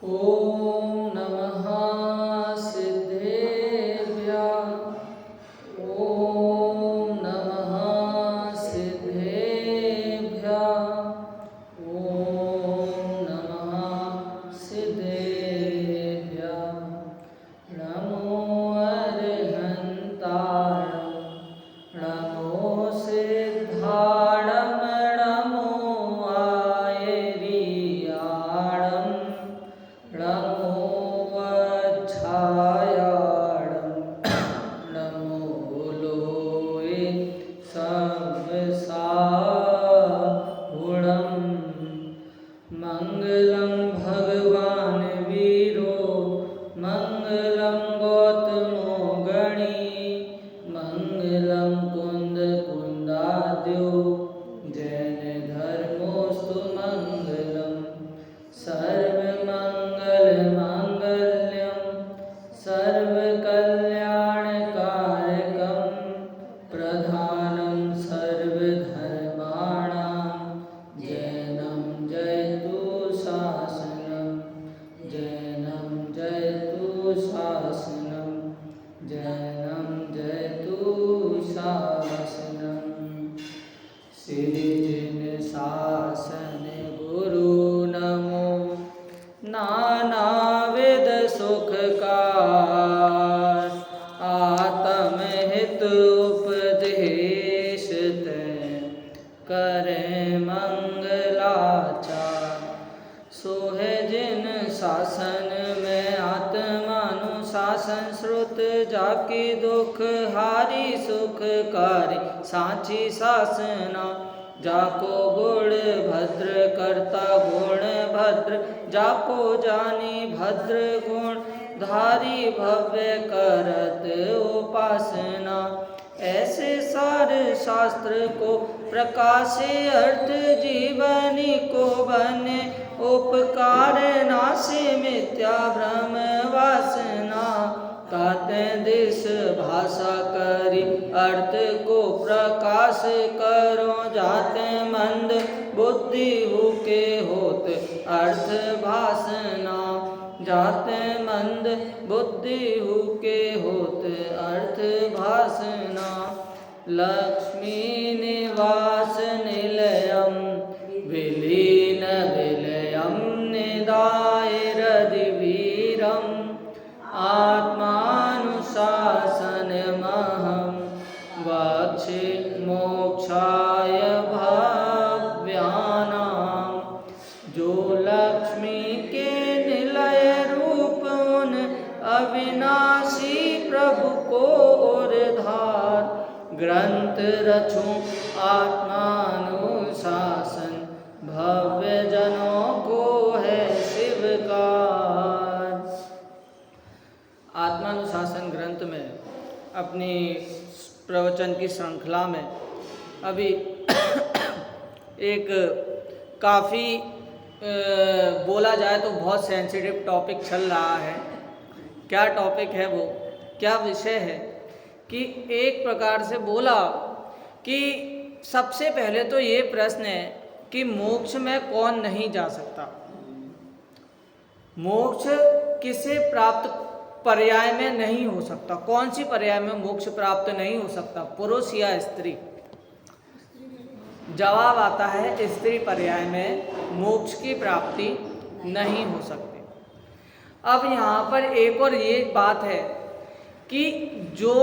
ॐ नमः सिद्धेभ्यः। ॐ नमः सिद्धेभ्यः। ॐ नमः सिद्धेभ्यः। नमो अरिहन्ताय, नमो सिद्धाणं, नमो आयर्याणं, नमो वज्झायाणं, नमो लोये सर्वसाहुणं। मङ्गलं भगवान् वीरो, मङ्गलं गौतमो गणी, मङ्गलं कुन्दकुन्दाद्यो, जैनधर्मोऽस्तु मङ्गलम्। सर्वमङ्गलमाङ्गल्यं सर्वकल्याणकारकं, प्रधानं सर्वधर्माणां, जैनं जयतु शासनं, जैनं जयतु शासनं, जैनं जयतु शासनम्। श्रीजिन शासन गुरु नमो, नानाविध सुखकार, आत्महित उपदेश करें मंगलाचार। सोहे जिन शासन में आत्मानुशासन, श्रुत जाकी दुख हारी सुखकारी, सांची शासना। जाको गुण भद्र करता गुण भद्र, जाको जानी भद्र गुण धारी, भव्य करत उपासना। ऐसे सारे शास्त्र को प्रकाशे, अर्थ जीवनी को बने उपकार, नाशे मिथ्या भ्रम वासना। कहते देश भाषा करी, अर्थ को प्रकाश करो, जाते मंद बुद्धि हुके होत अर्थ भाषना। जाते मंद बुद्धि हुके होत अर्थ भाषना। लक्ष्मी निवास निलयम, विलीन विलयम निदाय रदिवीरम, आत्मानुशासनमहं वक्षे मोक्षाय भव्यानां। जो लक्ष्मी के निलय रूप उन अविनाशी प्रभु को उद्धार, ग्रंथ रचूं आत्मानुशासन, भव्य जनों को है शिवकार। आत्मानुशासन ग्रंथ में अपनी प्रवचन की श्रृंखला में अभी एक काफ़ी बोला जाए तो बहुत सेंसिटिव टॉपिक चल रहा है। क्या टॉपिक है वो, क्या विषय है कि एक प्रकार से बोला कि सबसे पहले तो ये प्रश्न है कि मोक्ष में कौन नहीं जा सकता। मोक्ष किसे प्राप्त पर्याय में नहीं हो सकता। कौन सी पर्याय में मोक्ष प्राप्त नहीं हो सकता, पुरुष या स्त्री? जवाब आता है स्त्री पर्याय में मोक्ष की प्राप्ति नहीं हो सकती। अब यहाँ पर एक और ये बात है कि जो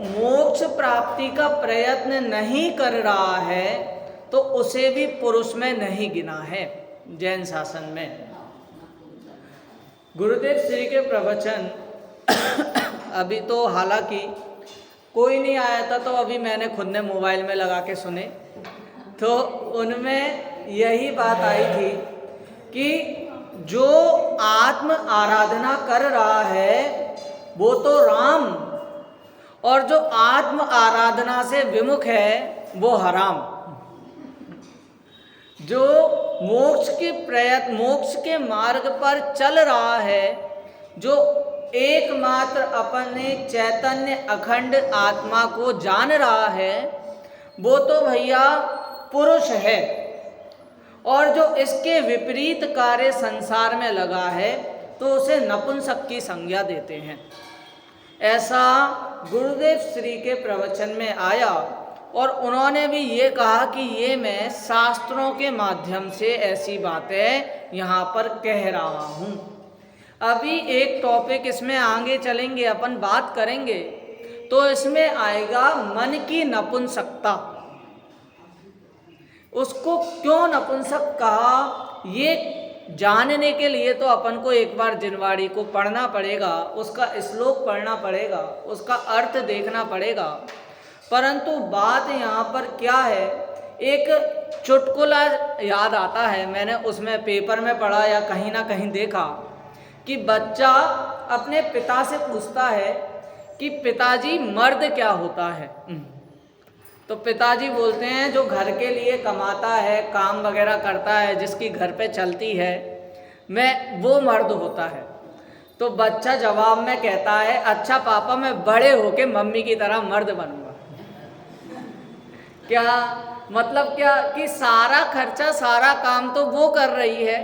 मोक्ष प्राप्ति का प्रयत्न नहीं कर रहा है तो उसे भी पुरुष में नहीं गिना है जैन शासन में। गुरुदेव श्री के प्रवचन अभी तो हालांकि कोई नहीं आया था, तो अभी मैंने खुद ने मोबाइल में लगा के सुने, तो उनमें यही बात आई थी कि जो आत्म आराधना कर रहा है वो तो राम, और जो आत्म आराधना से विमुख है वो हराम। जो मोक्ष के मार्ग पर चल रहा है, जो एकमात्र अपने चैतन्य अखंड आत्मा को जान रहा है, वो तो भैया पुरुष है। और जो इसके विपरीत कार्य संसार में लगा है तो उसे नपुंसक की संज्ञा देते हैं। ऐसा गुरुदेव श्री के प्रवचन में आया और उन्होंने भी ये कहा कि ये मैं शास्त्रों के माध्यम से ऐसी बातें यहाँ पर कह रहा हूँ। अभी एक टॉपिक इसमें आगे चलेंगे, अपन बात करेंगे तो इसमें आएगा मन की नपुंसकता। उसको क्यों नपुंसक कहा, ये जानने के लिए तो अपन को एक बार जिनवाड़ी को पढ़ना पड़ेगा, उसका श्लोक पढ़ना पड़ेगा, उसका अर्थ देखना पड़ेगा। परंतु बात यहाँ पर क्या है, एक चुटकुला याद आता है, मैंने उसमें पेपर में पढ़ा या कहीं ना कहीं देखा कि बच्चा अपने पिता से पूछता है कि पिताजी मर्द क्या होता है। तो पिताजी बोलते हैं जो घर के लिए कमाता है, काम वगैरह करता है, जिसकी घर पे चलती है, मैं वो मर्द होता है। तो बच्चा जवाब में कहता है अच्छा पापा मैं बड़े होके मम्मी की तरह मर्द बनूंगा। क्या मतलब, क्या कि सारा खर्चा सारा काम तो वो कर रही है,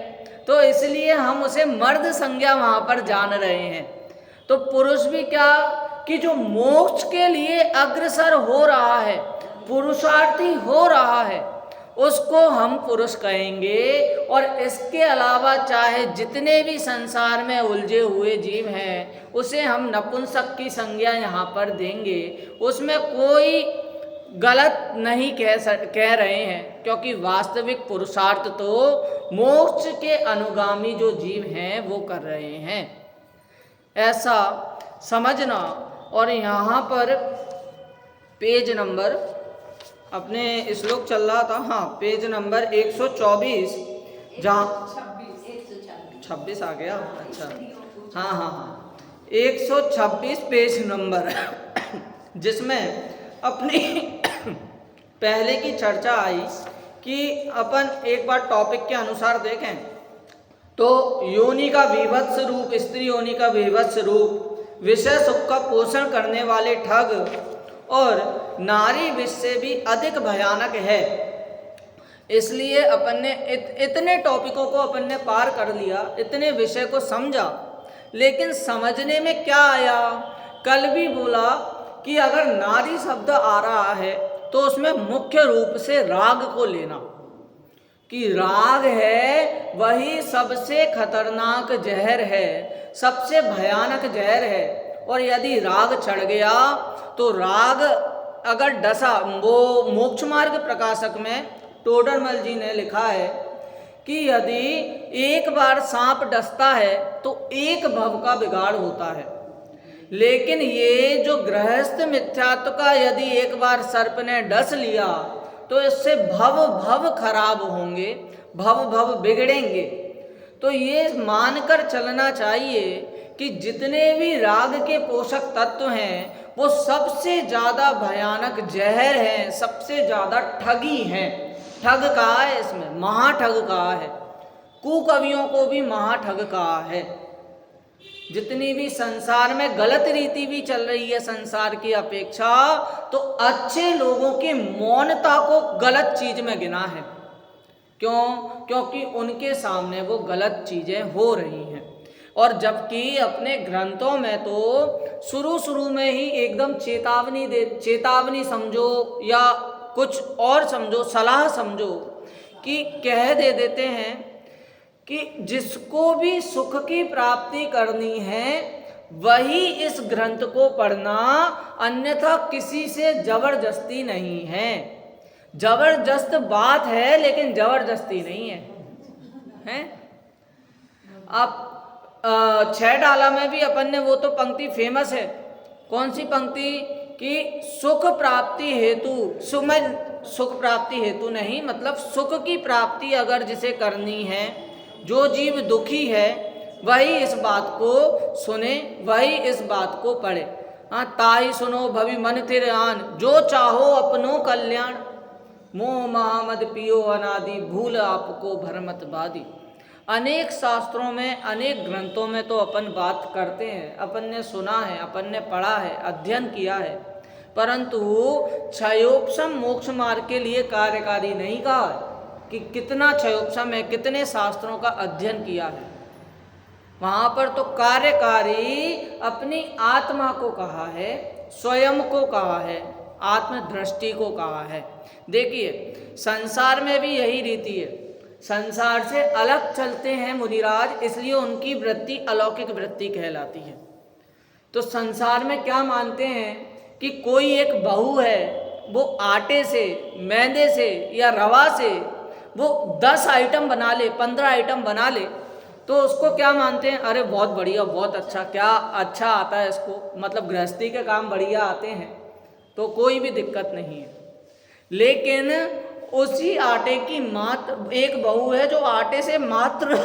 तो इसलिए हम उसे मर्द संज्ञा वहाँ पर जान रहे हैं। तो पुरुष भी क्या कि जो मोक्ष के लिए अग्रसर हो रहा है, पुरुषार्थी हो रहा है, उसको हम पुरुष कहेंगे। और इसके अलावा चाहे जितने भी संसार में उलझे हुए जीव हैं उसे हम नपुंसक की संज्ञा यहाँ पर देंगे। उसमें कोई गलत नहीं कह रहे हैं, क्योंकि वास्तविक पुरुषार्थ तो मोक्ष के अनुगामी जो जीव हैं वो कर रहे हैं, ऐसा समझना। और यहाँ पर पेज नंबर, अपने श्लोक चल रहा था, हाँ पेज नंबर 124, जहाँ 26 आ गया, अच्छा हाँ हाँ हाँ 126 पेज नंबर जिसमें अपनी पहले की चर्चा आई कि अपन एक बार टॉपिक के अनुसार देखें तो योनि का विभत्स रूप, स्त्री योनि का विभत्स रूप, विषय सुख का पोषण करने वाले ठग और नारी विष से भी अधिक भयानक है। इसलिए अपन ने इतने टॉपिकों को अपन ने पार कर लिया, इतने विषय को समझा, लेकिन समझने में क्या आया, कल भी बोला कि अगर नारी शब्द आ रहा है तो उसमें मुख्य रूप से राग को लेना, कि राग है वही सबसे खतरनाक जहर है, सबसे भयानक जहर है। और यदि राग चढ़ गया तो राग अगर डसा, वो मोक्ष मार्ग प्रकाशक में टोडरमल जी ने लिखा है कि यदि एक बार सांप डसता है तो एक भव का बिगाड़ होता है, लेकिन ये जो गृहस्थ मिथ्यात्व का यदि एक बार सर्प ने डस लिया तो इससे भव खराब होंगे, भव बिगड़ेंगे। तो ये मानकर चलना चाहिए कि जितने भी राग के पोषक तत्व हैं वो सबसे ज़्यादा भयानक जहर हैं, सबसे ज़्यादा ठगी हैं। ठग कहा है इसमें, महाठग कहा है, कुकवियों को भी महाठग कहा है। जितनी भी संसार में गलत रीति भी चल रही है संसार की अपेक्षा, तो अच्छे लोगों की मौनता को गलत चीज में गिना है। क्यों? क्योंकि उनके सामने वो गलत चीजें हो रही हैं। और जबकि अपने ग्रंथों में तो शुरू में ही एकदम चेतावनी समझो या कुछ और समझो, सलाह समझो, कि कह देते हैं कि जिसको भी सुख की प्राप्ति करनी है वही इस ग्रंथ को पढ़ना, अन्यथा किसी से जबरदस्ती नहीं है। जबरदस्त बात है लेकिन जबरदस्ती नहीं है, हैं? अब 6 डाला में भी अपन ने, वो तो पंक्ति फेमस है, कौन सी पंक्ति, कि सुख प्राप्ति हेतु, सुख प्राप्ति हेतु नहीं, मतलब सुख की प्राप्ति अगर जिसे करनी है, जो जीव दुखी है वही इस बात को सुने, वही इस बात को पढ़े। हाँ, ताई सुनो भवि मन थिर आन, जो चाहो अपनो कल्याण, मोह महामद पियो अनादि, भूल आपको भरमत बादी। अनेक शास्त्रों में, अनेक ग्रंथों में तो अपन बात करते हैं, अपन ने सुना है, अपन ने पढ़ा है, अध्ययन किया है, परंतु क्षयोपशम मोक्ष मार्ग के लिए कार्यकारी नहीं कहा है। कि कितना क्षयोपम है, कितने शास्त्रों का अध्ययन किया है। वहाँ पर तो कार्यकारी अपनी आत्मा को कहा है, स्वयं को कहा है, आत्मदृष्टि को कहा है। देखिए संसार में भी यही रीति है, संसार से अलग चलते हैं मुनिराज, इसलिए उनकी वृत्ति अलौकिक वृत्ति कहलाती है। तो संसार में क्या मानते हैं कि कोई एक बहू है, वो आटे से, मैदे से या रवा से वो 10 आइटम बना ले, 15 आइटम बना ले, तो उसको क्या मानते हैं, अरे बहुत बढ़िया, बहुत अच्छा, क्या अच्छा आता है इसको, मतलब गृहस्थी के काम बढ़िया आते हैं, तो कोई भी दिक्कत नहीं है। लेकिन उसी आटे की मात्र एक बहू है जो आटे से मात्र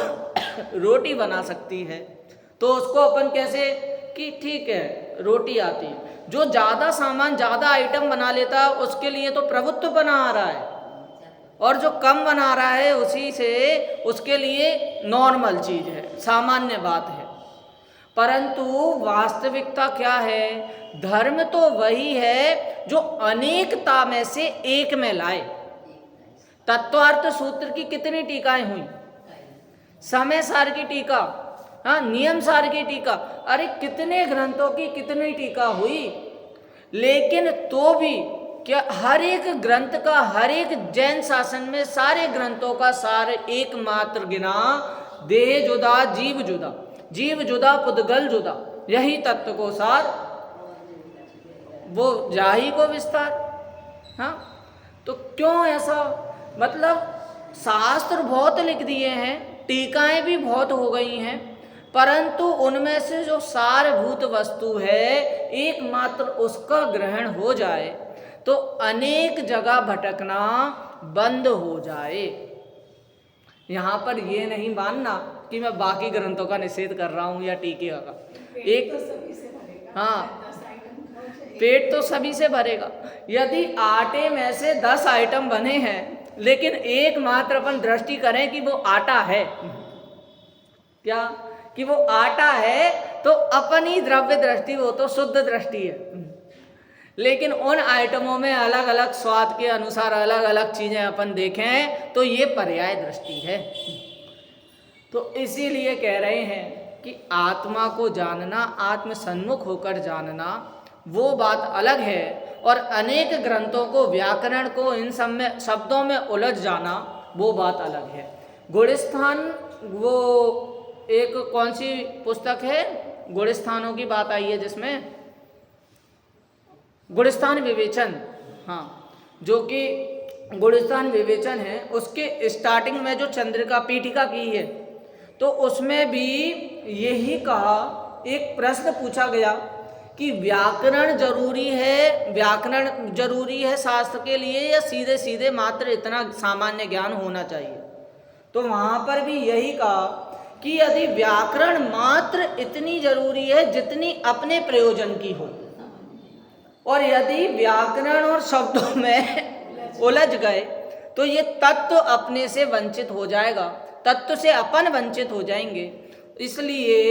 रोटी बना सकती है, तो उसको अपन कैसे कि ठीक है रोटी आती है। जो ज़्यादा सामान, ज़्यादा आइटम बना लेता है उसके लिए तो प्रभुत्व बना आ रहा है, और जो कम बना रहा है उसी से उसके लिए नॉर्मल चीज़ है, सामान्य बात है। परंतु वास्तविकता क्या है, धर्म तो वही है जो अनेकता में से एक में लाए। तत्वार्थ सूत्र की कितनी टीकाएं हुई, समय सार की टीका, हाँ नियम सार की टीका, अरे कितने ग्रंथों की कितनी टीका हुई। लेकिन तो भी क्या हर एक ग्रंथ का, हर एक जैन शासन में सारे ग्रंथों का सार एकमात्र गिना, देह जुदा जीव जुदा, जीव जुदा पुद्गल जुदा, यही तत्व को सार, वो जाही को विस्तार। हाँ तो क्यों ऐसा, मतलब शास्त्र बहुत लिख दिए हैं, टीकाएं भी बहुत हो गई हैं, परंतु उनमें से जो सारभूत वस्तु है एकमात्र उसका ग्रहण हो जाए तो अनेक जगह भटकना बंद हो जाए। यहाँ पर ये नहीं मानना कि मैं बाकी ग्रंथों का निषेध कर रहा हूँ या टीके का, एक तो सभी से भरेगा, हाँ 10 आइटम खाओ, पेट तो सभी से भरेगा। यदि आटे में से 10 आइटम बने हैं लेकिन एकमात्र अपन दृष्टि करें कि वो आटा है, क्या कि वो आटा है, तो अपनी द्रव्य दृष्टि वो तो शुद्ध दृष्टि है। लेकिन उन आइटमों में अलग अलग स्वाद के अनुसार अलग अलग चीजें अपन देखें तो ये पर्याय दृष्टि है। तो इसीलिए कह रहे हैं कि आत्मा को जानना, आत्म सन्मुख होकर जानना वो बात अलग है, और अनेक ग्रंथों को, व्याकरण को, इन सब में शब्दों में उलझ जाना वो बात अलग है। गुणस्थान, वो एक कौन सी पुस्तक है, गुणस्थानों की बात आई है जिसमें गुणस्थान विवेचन, हाँ जो कि गुणस्थान विवेचन है, उसके स्टार्टिंग में जो चंद्रिका पीठिका की है तो उसमें भी यही कहा, एक प्रश्न पूछा गया कि व्याकरण जरूरी है, व्याकरण जरूरी है शास्त्र के लिए या सीधे सीधे मात्र इतना सामान्य ज्ञान होना चाहिए। तो वहाँ पर भी यही कहा कि यदि व्याकरण मात्र इतनी जरूरी है जितनी अपने प्रयोजन की हो, और यदि व्याकरण और शब्दों में उलझ गए तो ये तत्व अपने से वंचित हो जाएगा, तत्व से अपन वंचित हो जाएंगे। इसलिए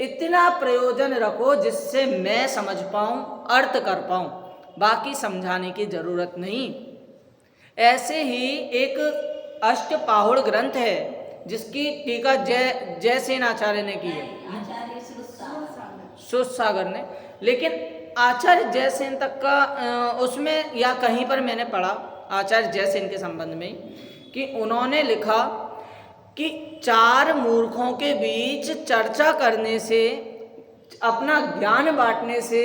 इतना प्रयोजन रखो जिससे मैं समझ पाऊँ, अर्थ कर पाऊँ, बाकी समझाने की जरूरत नहीं। ऐसे ही एक अष्टपाहुड़ ग्रंथ है जिसकी टीका जयसेन आचार्य ने की है, सुसागर ने, लेकिन आचार्य जयसेन तक का उसमें या कहीं पर मैंने पढ़ा आचार्य जयसेन के संबंध में कि उन्होंने लिखा कि 4 मूर्खों के बीच चर्चा करने से, अपना ज्ञान बांटने से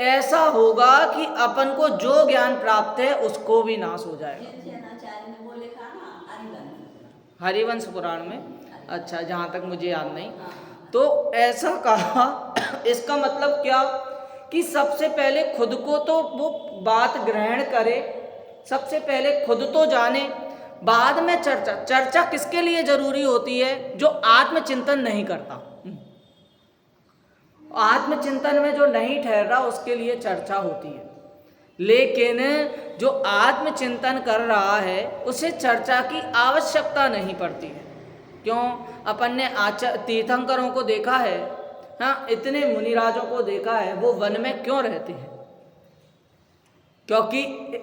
ऐसा होगा कि अपन को जो ज्ञान प्राप्त है उसको भी नाश हो जाएगा। हरिवंश पुराण में, अच्छा जहाँ तक मुझे याद नहीं, तो ऐसा कहा। इसका मतलब क्या कि सबसे पहले खुद को तो वो बात ग्रहण करे, सबसे पहले खुद तो जाने, बाद में चर्चा। चर्चा किसके लिए जरूरी होती है, जो आत्मचिंतन नहीं करता, आत्मचिंतन में जो नहीं ठहर रहा उसके लिए चर्चा होती है। लेकिन जो आत्मचिंतन कर रहा है उसे चर्चा की आवश्यकता नहीं पड़ती है। क्यों, अपन ने तीर्थंकरों को देखा है, हाँ इतने मुनिराजों को देखा है, वो वन में क्यों रहते हैं, क्योंकि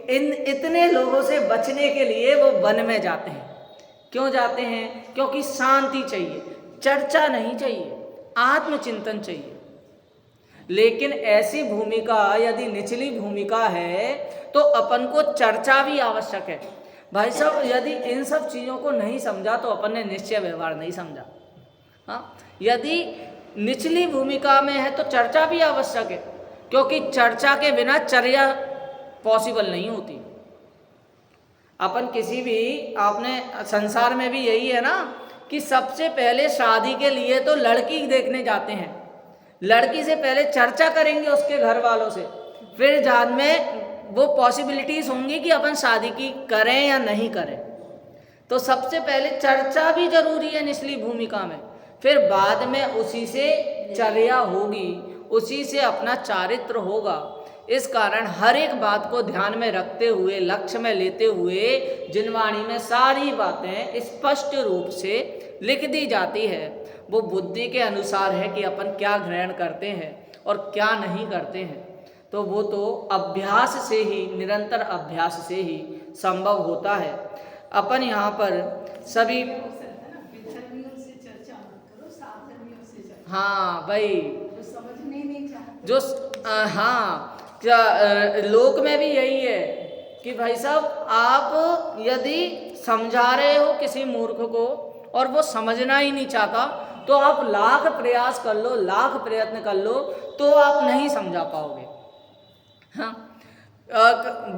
इन इतने लोगों से बचने के लिए वो वन में जाते हैं। क्यों जाते हैं? क्योंकि शांति चाहिए, चर्चा नहीं चाहिए, आत्मचिंतन चाहिए। लेकिन ऐसी भूमिका यदि निचली भूमिका है तो अपन को चर्चा भी आवश्यक है। भाई साहब, यदि इन सब चीज़ों को नहीं समझा तो अपन ने निश्चय व्यवहार नहीं समझा। हाँ, यदि निचली भूमिका में है तो चर्चा भी आवश्यक है, क्योंकि चर्चा के बिना चर्या पॉसिबल नहीं होती। अपन किसी भी, आपने संसार में भी यही है ना कि सबसे पहले शादी के लिए तो लड़की देखने जाते हैं, लड़की से पहले चर्चा करेंगे उसके घर वालों से, फिर बाद में वो पॉसिबिलिटीज़ होंगी कि अपन शादी की करें या नहीं करें। तो सबसे पहले चर्चा भी जरूरी है निचली भूमिका में, फिर बाद में उसी से चर्या होगी, उसी से अपना चारित्र होगा। इस कारण हर एक बात को ध्यान में रखते हुए, लक्ष्य में लेते हुए जिनवाणी में सारी बातें स्पष्ट रूप से लिख दी जाती है। वो बुद्धि के अनुसार है कि अपन क्या ग्रहण करते हैं और क्या नहीं करते हैं। तो वो तो अभ्यास से ही, निरंतर अभ्यास से ही संभव होता है। अपन यहाँ पर सभी, हाँ भाई, समझने नहीं चाहते, जो हाँ, क्या लोक में भी यही है कि भाई साहब, आप यदि समझा रहे हो किसी मूर्ख को और वो समझना ही नहीं चाहता, तो आप लाख प्रयास कर लो, लाख प्रयत्न कर लो, तो आप नहीं समझा पाओगे। हाँ,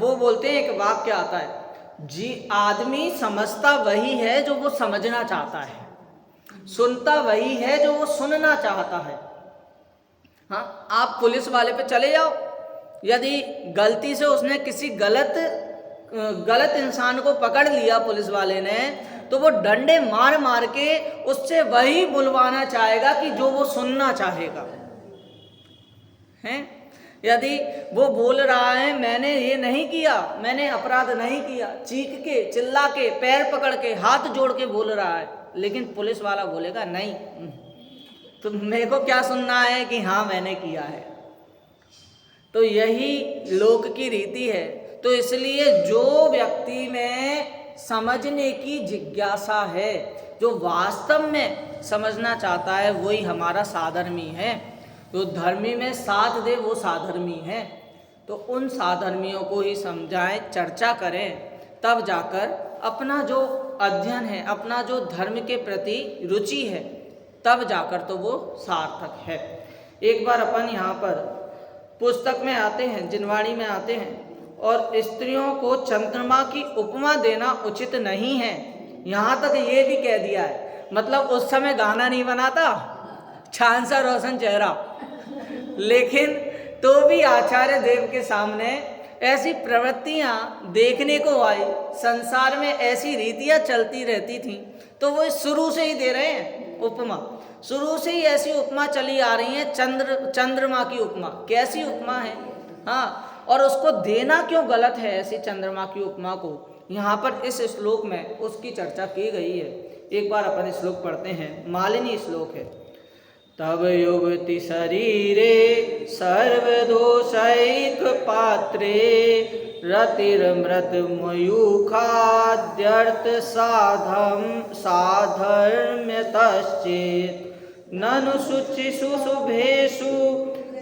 वो बोलते हैं, एक वाक्य आता है जी, आदमी समझता वही है जो वो समझना चाहता है, सुनता वही है जो वो सुनना चाहता है। हाँ, आप पुलिस वाले पे चले जाओ, यदि गलती से उसने किसी गलत इंसान को पकड़ लिया पुलिस वाले ने, तो वो डंडे मार मार के उससे वही बुलवाना चाहेगा कि जो वो सुनना चाहेगा। हैं? यदि वो बोल रहा है मैंने ये नहीं किया, मैंने अपराध नहीं किया, चीख के, चिल्ला के, पैर पकड़ के, हाथ जोड़ के बोल रहा है, लेकिन पुलिस वाला बोलेगा नहीं, तो मेरे को क्या सुनना है कि हाँ मैंने किया है। तो यही लोक की रीति है। तो इसलिए जो व्यक्ति में समझने की जिज्ञासा है, जो वास्तव में समझना चाहता है, वही हमारा साधर्मी है। जो धर्मी में साथ दे वो साधर्मी है। तो उन साधर्मियों को ही समझाएं, चर्चा करें, तब जाकर अपना जो अध्ययन है, अपना जो धर्म के प्रति रुचि है, तब जाकर तो वो सार्थक है। एक बार अपन यहाँ पर पुस्तक में आते हैं, जिनवाणी में आते हैं, और स्त्रियों को चंद्रमा की उपमा देना उचित नहीं है, यहाँ तक ये भी कह दिया है। मतलब उस समय गाना नहीं बना था, चांद सा रोशन चेहरा, लेकिन तो भी आचार्य देव के सामने ऐसी प्रवृत्तियां देखने को आई, संसार में ऐसी रीतियां चलती रहती थीं, तो वो शुरू से ही दे रहे हैं उपमा। शुरू से ही ऐसी उपमा चली आ रही है, चंद्रमा की उपमा। कैसी उपमा है? हाँ, और उसको देना क्यों गलत है ऐसी चंद्रमा की उपमा को, यहाँ पर इस श्लोक में उसकी चर्चा की गई है। एक बार अपन श्लोक पढ़ते हैं, मालिनी श्लोक है। तब युवति शरीरे सर्वदोषैक पात्रे रतिर्मृत मयूखाद्यर्थ साधर्म्यतश्चेत् ननु शुचिषु शुभेषु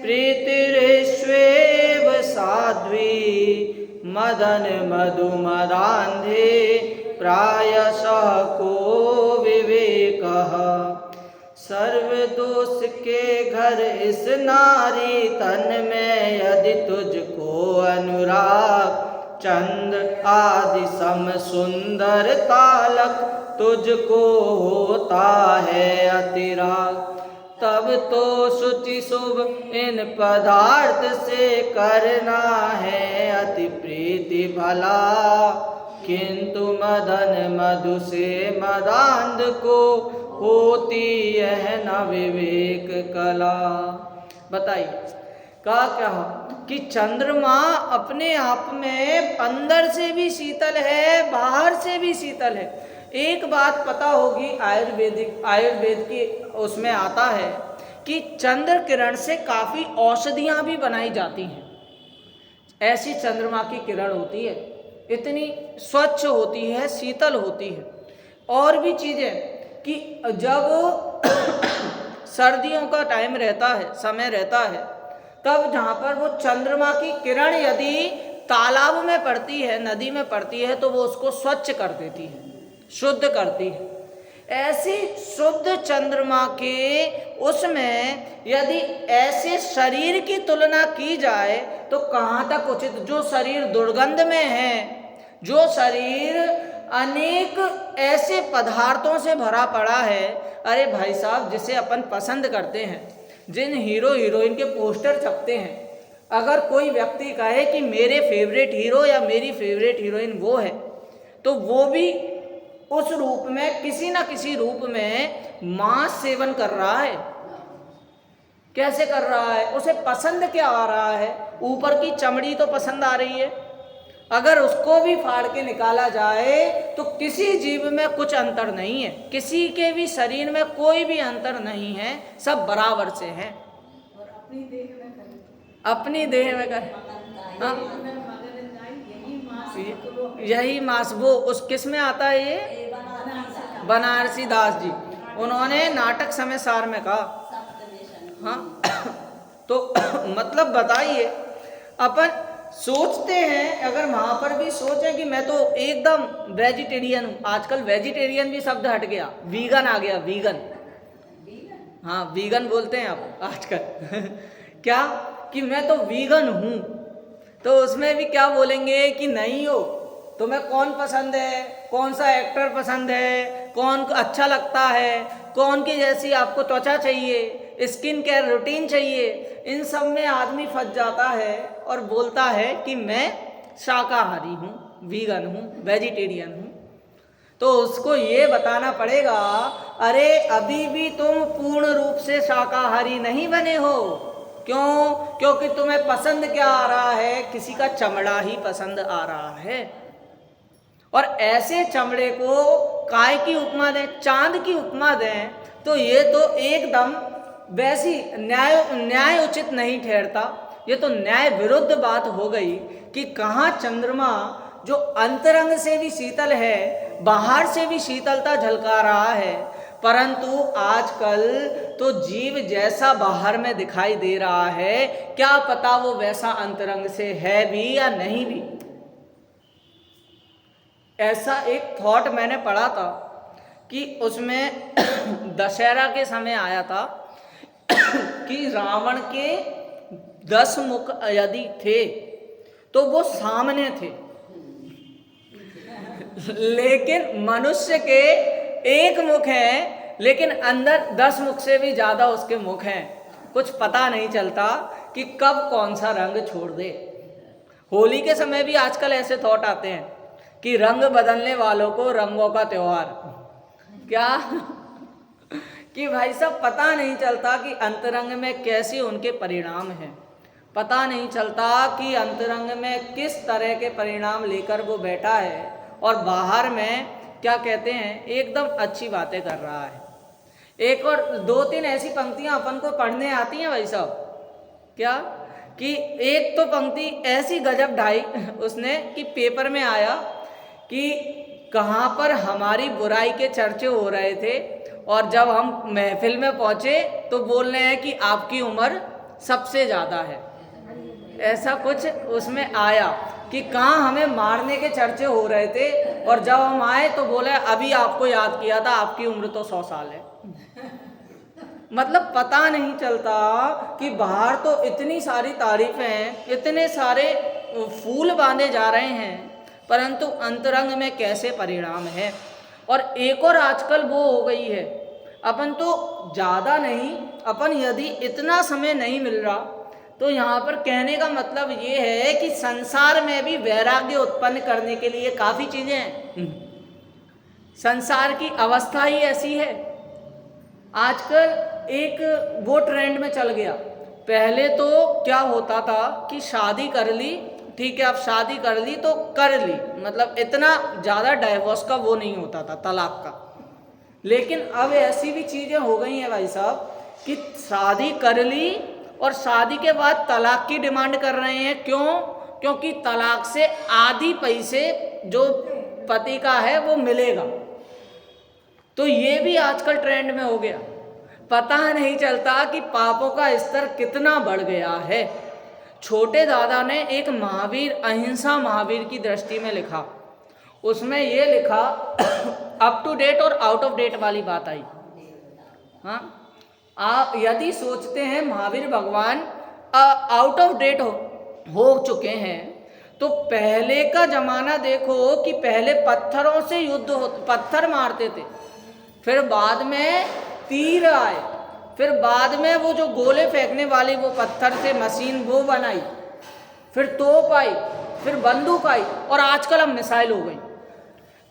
प्रीतिरेष्वेव साध्वी मदन मधुमदान्धे प्रायशः को विवेकः। सर्वदोष के घर इस नारी तन में यदि तुझको अनुराग, चंद्र आदि सम सुंदर तालक तुझको होता है अतिराग। तब तो शुचि शुभ इन पदार्थ से करना है अति प्रीति भला, किंतु मदन मधु से मदांध को होती यह न विवेक कला। बताइए क्या कहा कि चंद्रमा अपने आप में अंदर से भी शीतल है, बाहर से भी शीतल है। एक बात पता होगी, आयुर्वेद की उसमें आता है कि चंद्र किरण से काफ़ी औषधियाँ भी बनाई जाती हैं। ऐसी चंद्रमा की किरण होती है, इतनी स्वच्छ होती है, शीतल होती है। और भी चीज़ें कि जब सर्दियों का टाइम रहता है, समय रहता है, तब जहाँ पर वो चंद्रमा की किरण यदि तालाब में पड़ती है, नदी में पड़ती है, तो वो उसको स्वच्छ कर देती है, शुद्ध करती है। ऐसी शुद्ध चंद्रमा के उसमें यदि ऐसे शरीर की तुलना की जाए तो कहाँ तक उचित। जो शरीर दुर्गंध में है, जो शरीर अनेक ऐसे पदार्थों से भरा पड़ा है, अरे भाई साहब, जिसे अपन पसंद करते हैं, जिन हीरो हीरोइन के पोस्टर छपते हैं, अगर कोई व्यक्ति कहे कि मेरे फेवरेट हीरो या मेरी फेवरेट हीरोइन वो है, तो वो भी उस रूप में किसी ना किसी रूप में मांस सेवन कर रहा है। कैसे कर रहा है? उसे पसंद क्या आ रहा है? ऊपर की चमड़ी तो पसंद आ रही है। अगर उसको भी फाड़ के निकाला जाए तो किसी जीव में कुछ अंतर नहीं है, किसी के भी शरीर में कोई भी अंतर नहीं है, सब बराबर से हैं। और अपनी देह में करें, अपनी देह में कर, हाँ, यही मांस वो उस किस में आता है? ये बनारसी दास जी, उन्होंने नाटक समय सार में कहा। हाँ तो मतलब बताइए, अपन सोचते हैं, अगर वहाँ पर भी सोचें कि मैं तो एकदम वेजिटेरियन हूँ, आजकल वेजिटेरियन भी शब्द हट गया, वीगन आ गया, वीगन। हाँ, वीगन बोलते हैं आप आजकल क्या कि मैं तो वीगन हूँ, तो उसमें भी क्या बोलेंगे कि नहीं हो, तुम्हें कौन पसंद है, कौन सा एक्टर पसंद है, कौन अच्छा लगता है, कौन की जैसी आपको त्वचा चाहिए, स्किन केयर रूटीन चाहिए, इन सब में आदमी फंस जाता है और बोलता है कि मैं शाकाहारी हूँ, वीगन हूँ, वेजिटेरियन हूँ। तो उसको ये बताना पड़ेगा, अरे अभी भी तुम पूर्ण रूप से शाकाहारी नहीं बने हो। क्यों? क्योंकि तुम्हें पसंद क्या आ रहा है? किसी का चमड़ा ही पसंद आ रहा है। और ऐसे चमड़े को काय की उपमा दें, चांद की उपमा दें, तो ये तो एकदम वैसी न्याय उचित नहीं ठहरता। ये तो न्याय विरुद्ध बात हो गई कि कहाँ चंद्रमा जो अंतरंग से भी शीतल है, बाहर से भी शीतलता झलका रहा है, परंतु आजकल तो जीव जैसा बाहर में दिखाई दे रहा है, क्या पता वो वैसा अंतरंग से है भी या नहीं भी। ऐसा एक थॉट मैंने पढ़ा था कि उसमें दशहरा के समय आया था कि रावण के 10 मुख यदि थे तो वो सामने थे, लेकिन मनुष्य के एक मुख है, लेकिन अंदर 10 मुख से भी ज़्यादा उसके मुख हैं। कुछ पता नहीं चलता कि कब कौन सा रंग छोड़ दे। होली के समय भी आजकल ऐसे थॉट आते हैं कि रंग बदलने वालों को रंगों का त्योहार। क्या कि भाई साहब पता नहीं चलता कि अंतरंग में कैसे उनके परिणाम हैं, पता नहीं चलता कि अंतरंग में किस तरह के परिणाम लेकर वो बैठा है और बाहर में क्या कहते हैं एकदम अच्छी बातें कर रहा है। एक और 2-3 ऐसी पंक्तियां अपन को पढ़ने आती हैं भाई साहब, क्या कि एक तो पंक्ति ऐसी गजब ढाई उसने कि पेपर में आया कि कहाँ पर हमारी बुराई के चर्चे हो रहे थे और जब हम महफिल में पहुँचे तो बोल रहे हैं कि आपकी उम्र सबसे ज़्यादा है। ऐसा कुछ उसमें आया कि कहाँ हमें मारने के चर्चे हो रहे थे और जब हम आए तो बोले अभी आपको याद किया था, आपकी उम्र तो 100 साल है। मतलब पता नहीं चलता कि बाहर तो इतनी सारी तारीफें, इतने सारे फूल बांधे जा रहे हैं, परंतु अंतरंग में कैसे परिणाम है। और एक और आजकल वो हो गई है, अपन तो ज़्यादा नहीं, अपन यदि इतना समय नहीं मिल रहा तो यहाँ पर कहने का मतलब ये है कि संसार में भी वैराग्य उत्पन्न करने के लिए काफ़ी चीज़ें हैं। संसार की अवस्था ही ऐसी है। आजकल एक वो ट्रेंड में चल गया, पहले तो क्या होता था कि शादी कर ली, ठीक है, अब शादी कर ली तो कर ली, मतलब इतना ज़्यादा डाइवोर्स का वो नहीं होता था, तलाक का। लेकिन अब ऐसी भी चीज़ें हो गई हैं भाई साहब कि शादी कर ली और शादी के बाद तलाक की डिमांड कर रहे हैं। क्यों? क्योंकि तलाक से आधी पैसे जो पति का है वो मिलेगा। तो ये भी आजकल ट्रेंड में हो गया। पता नहीं चलता कि पापों का स्तर कितना बढ़ गया है। छोटे दादा ने एक महावीर, अहिंसा महावीर की दृष्टि में लिखा। उसमें ये लिखा अप टू डेट और आउट ऑफ डेट वाली बात आई। हाँ, आप यदि सोचते हैं महावीर भगवान आउट ऑफ डेट हो चुके हैं, तो पहले का जमाना देखो कि पहले पत्थरों से युद्ध हो, पत्थर मारते थे, फिर बाद में तीर आए, फिर बाद में वो जो गोले फेंकने वाली वो पत्थर से मशीन वो बनाई, फिर तोप आई, फिर बंदूक आई, और आजकल हम मिसाइल हो गई।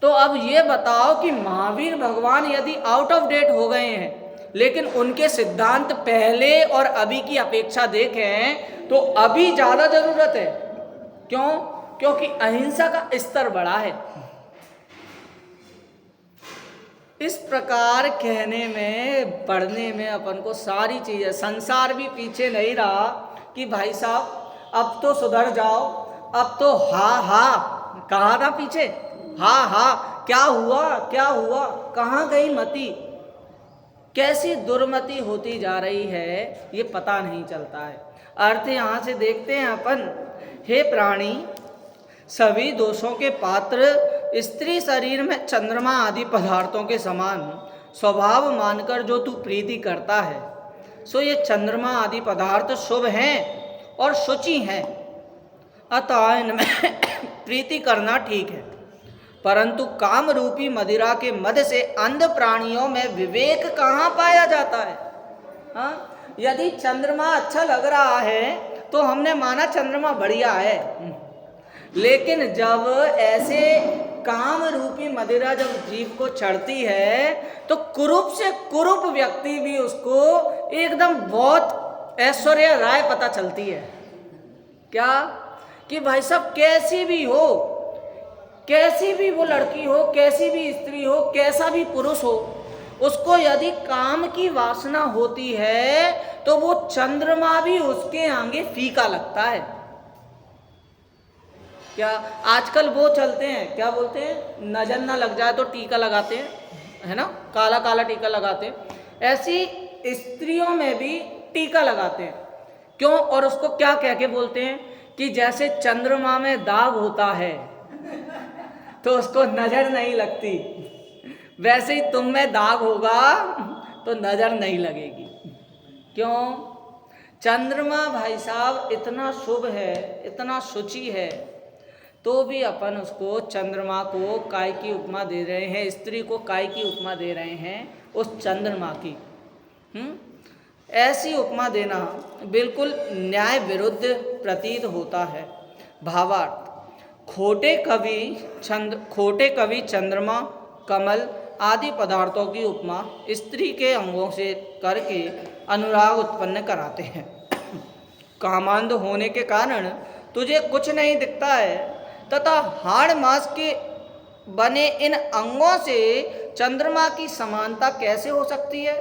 तो अब ये बताओ कि महावीर भगवान यदि आउट ऑफ डेट हो गए हैं, लेकिन उनके सिद्धांत पहले और अभी की अपेक्षा देखें तो अभी ज़्यादा ज़रूरत है। क्यों? क्योंकि अहिंसा का स्तर बढ़ा है। इस प्रकार कहने में, पढ़ने में अपन को सारी चीज़ें, संसार भी पीछे नहीं रहा कि भाई साहब अब तो सुधर जाओ, अब तो हा कहा था पीछे, हा क्या हुआ, कहाँ गई मति, कैसी दुर्मति होती जा रही है, ये पता नहीं चलता है। अर्थ यहाँ से देखते हैं अपन, हे प्राणी, सभी दोषों के पात्र स्त्री शरीर में चंद्रमा आदि पदार्थों के समान स्वभाव मानकर जो तू प्रीति करता है, सो ये चंद्रमा आदि पदार्थ शुभ हैं और शुचि हैं, अतः इनमें प्रीति करना ठीक है। परंतु काम रूपी मदिरा के मद से अंध प्राणियों में विवेक कहाँ पाया जाता है? हाँ, यदि चंद्रमा अच्छा लग रहा है तो हमने माना चंद्रमा बढ़िया है, लेकिन जब ऐसे काम रूपी मदिरा जब जीव को चढ़ती है तो कुरूप से कुरूप व्यक्ति भी उसको एकदम बहुत ऐश्वर्य राय पता चलती है। क्या? कि भाई साहब कैसी भी हो, कैसी भी वो लड़की हो, कैसी भी स्त्री हो, कैसा भी पुरुष हो, उसको यदि काम की वासना होती है तो वो चंद्रमा भी उसके आगे फीका लगता है। क्या आजकल वो चलते हैं, क्या बोलते हैं, नजर ना लग जाए तो टीका लगाते हैं, है ना, काला काला टीका लगाते हैं। ऐसी स्त्रियों में भी टीका लगाते हैं। क्यों? और उसको क्या कह के बोलते हैं कि जैसे चंद्रमा में दाग होता है तो उसको नजर नहीं लगती, वैसे ही तुम में दाग होगा तो नजर नहीं लगेगी। क्यों? चंद्रमा भाई साहब इतना शुभ है, इतना शुचि है, तो भी अपन उसको, चंद्रमा को काय की उपमा दे रहे हैं, स्त्री को काय की उपमा दे रहे हैं उस चंद्रमा की। ऐसी उपमा देना बिल्कुल न्याय विरुद्ध प्रतीत होता है। भावार्थ, खोटे कवि चंद्रमा, कमल आदि पदार्थों की उपमा स्त्री के अंगों से करके अनुराग उत्पन्न कराते हैं। कामांध होने के कारण तुझे कुछ नहीं दिखता है तथा हाड़ मास के बने इन अंगों से चंद्रमा की समानता कैसे हो सकती है?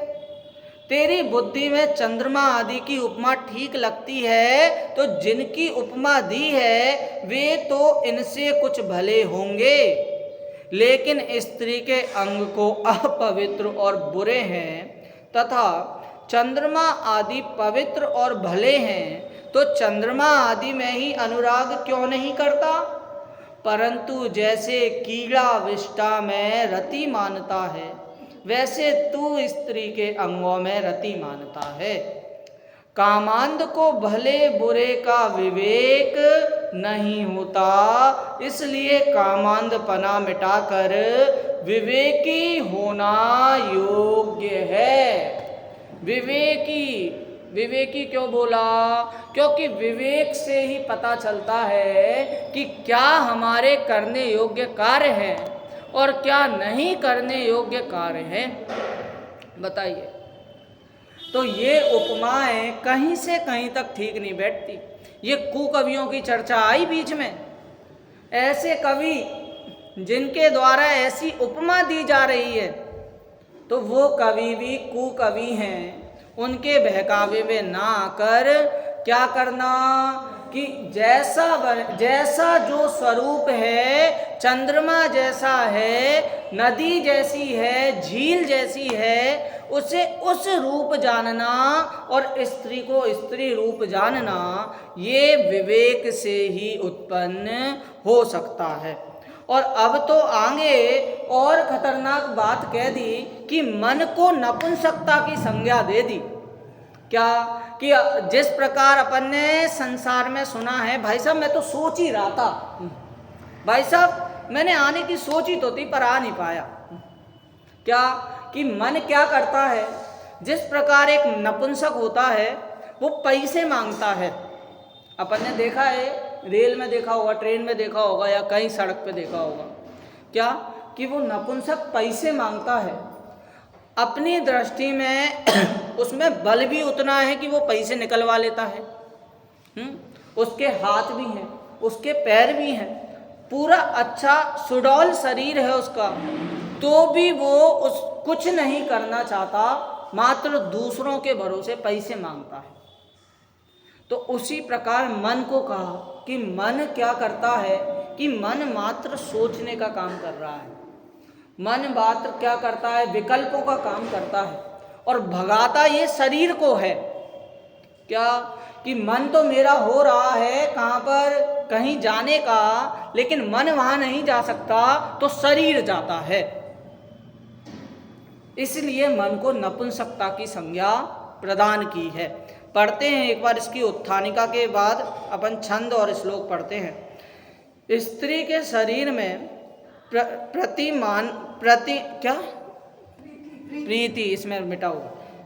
तेरी बुद्धि में चंद्रमा आदि की उपमा ठीक लगती है तो जिनकी उपमा दी है वे तो इनसे कुछ भले होंगे, लेकिन स्त्री के अंग को अपवित्र और बुरे हैं तथा चंद्रमा आदि पवित्र और भले हैं, तो चंद्रमा आदि में ही अनुराग क्यों नहीं करता? परंतु जैसे कीड़ा विष्ठा में रति मानता है, वैसे तू स्त्री के अंगों में रति मानता है। कामांध को भले बुरे का विवेक नहीं होता, इसलिए कामांधपना मिटाकर विवेकी होना योग्य है। विवेकी क्यों बोला? क्योंकि विवेक से ही पता चलता है कि क्या हमारे करने योग्य कार्य हैं और क्या नहीं करने योग्य कार्य हैं। बताइए। तो ये उपमाएं कहीं से कहीं तक ठीक नहीं बैठती। ये कुकवियों की चर्चा आई बीच में, ऐसे कवि जिनके द्वारा ऐसी उपमा दी जा रही है तो वो कवि भी कुकवि हैं। उनके बहकावे में ना आकर क्या करना कि जैसा जो स्वरूप है, चंद्रमा जैसा है, नदी जैसी है, झील जैसी है, उसे उस रूप जानना और स्त्री को स्त्री रूप जानना, ये विवेक से ही उत्पन्न हो सकता है। और अब तो आगे और खतरनाक बात कह दी कि मन को नपुंसकता की संज्ञा दे दी। क्या कि जिस प्रकार अपन ने संसार में सुना है, भाई साहब मैं तो सोच ही रहा था, भाई साहब मैंने आने की सोची तो थी पर आ नहीं पाया। क्या कि मन क्या करता है, जिस प्रकार एक नपुंसक होता है वो पैसे मांगता है। अपन ने देखा है, रेल में देखा होगा, ट्रेन में देखा होगा या कहीं सड़क पे देखा होगा, क्या कि वो नपुंसक पैसे मांगता है। अपनी दृष्टि में उसमें बल भी उतना है कि वो पैसे निकलवा लेता है। उसके हाथ भी हैं, उसके पैर भी हैं, पूरा अच्छा सुडौल शरीर है उसका, तो भी वो कुछ नहीं करना चाहता, मात्र दूसरों के भरोसे पैसे मांगता है। तो उसी प्रकार मन को कहा कि मन क्या करता है कि मन मात्र सोचने का काम कर रहा है, मन मात्र क्या करता है, विकल्पों का काम करता है और भगाता ये शरीर को है। क्या कि मन तो मेरा हो रहा है कहाँ पर, कहीं जाने का, लेकिन मन वहाँ नहीं जा सकता, तो शरीर जाता है। इसलिए मन को नपुंसकता की संज्ञा प्रदान की है। पढ़ते हैं एक बार इसकी उत्थानिका के बाद अपन छंद और श्लोक पढ़ते हैं। स्त्री के शरीर में प्रीति, इसमें मिटाओ।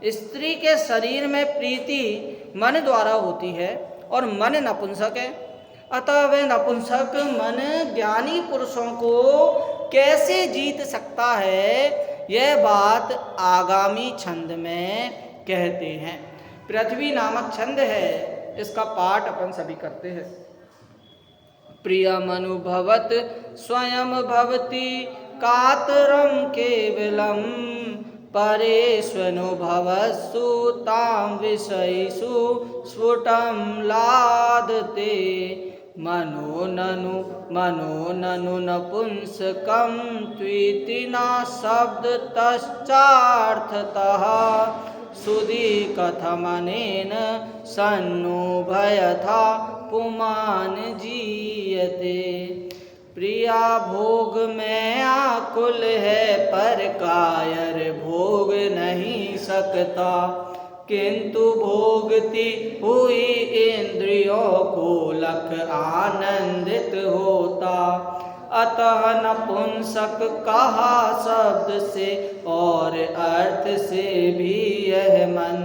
स्त्री के शरीर में प्रीति मन द्वारा होती है और मन नपुंसक है, अतः वह नपुंसक मन ज्ञानी पुरुषों को कैसे जीत सकता है, यह बात आगामी छंद में कहते हैं। पृथ्वी नामक छंद है, इसका पाठ अपन सभी करते हैं। प्रियमनुभवत स्वयं भवति कातरं केवलम परेष्वनुभवस्सु तां विषयिषु स्फुटं लादते मनो ननु नपुंसकं त्विति न शब्दतश्चार्थतः सुधी कथमनेन सन्नुभयथा पुमान जीयते। प्रिया भोग में आकुल है पर कायर भोग नहीं सकता, किंतु भोगती हुई इंद्रियों को लख आनंदित होता। अतः नपुंसक कहा शब्द से और अर्थ से भी यह मन,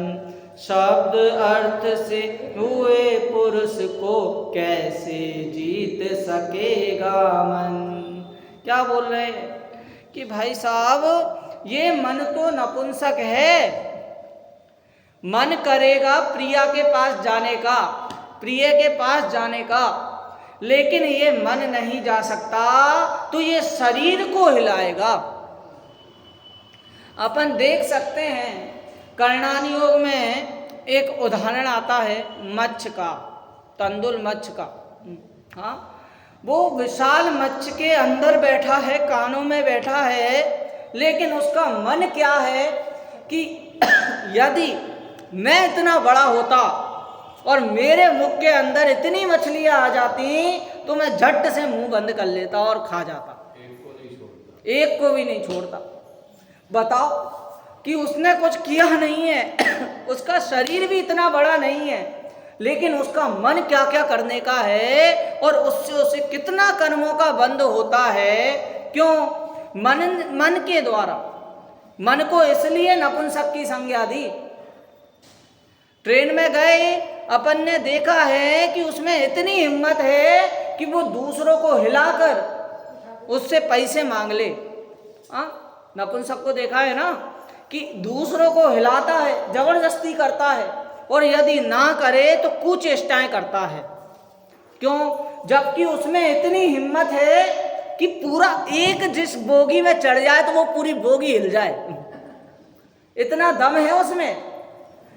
शब्द अर्थ से हुए पुरुष को कैसे जीत सकेगा मन। क्या बोल रहे हैं कि भाई साहब ये मन तो नपुंसक है, मन करेगा प्रिया के पास जाने का, प्रिय के पास जाने का, लेकिन ये मन नहीं जा सकता, तो ये शरीर को हिलाएगा। अपन देख सकते हैं कर्णानी योग में एक उदाहरण आता है मच्छ का, तंदुल मच्छ का। हाँ, वो विशाल मच्छ के अंदर बैठा है, कानों में बैठा है, लेकिन उसका मन क्या है कि यदि मैं इतना बड़ा होता और मेरे मुख के अंदर इतनी मछलियां आ जाती तो मैं झट से मुंह बंद कर लेता और खा जाता, एक को भी नहीं छोड़ता। बताओ कि उसने कुछ किया नहीं है, उसका शरीर भी इतना बड़ा नहीं है, लेकिन उसका मन क्या क्या करने का है और उससे उसे कितना कर्मों का बंध होता है। क्यों? मन के द्वारा। मन को इसलिए नपुंसक की संज्ञा दी। ट्रेन में गए, अपन ने देखा है कि उसमें इतनी हिम्मत है कि वो दूसरों को हिलाकर उससे पैसे मांग ले। नपुंसक को देखा है ना कि दूसरों को हिलाता है, जबरदस्ती करता है, और यदि ना करे तो कुचेष्टाएं करता है। क्यों? जबकि उसमें इतनी हिम्मत है कि पूरा एक जिस बोगी में चढ़ जाए तो वो पूरी बोगी हिल जाए, इतना दम है उसमें।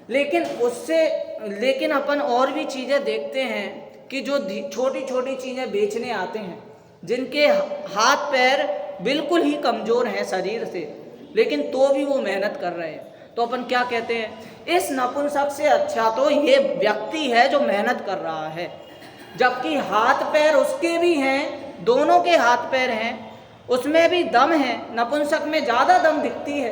लेकिन अपन और भी चीजें देखते हैं कि जो छोटी छोटी चीज़ें बेचने आते हैं, जिनके हाथ पैर बिल्कुल ही कमज़ोर हैं शरीर से, लेकिन तो भी वो मेहनत कर रहे हैं, तो अपन क्या कहते हैं, इस नपुंसक से अच्छा तो ये व्यक्ति है जो मेहनत कर रहा है, जबकि हाथ पैर उसके भी हैं, दोनों के हाथ पैर हैं, उसमें भी दम है, नपुंसक में ज़्यादा दम दिखती है,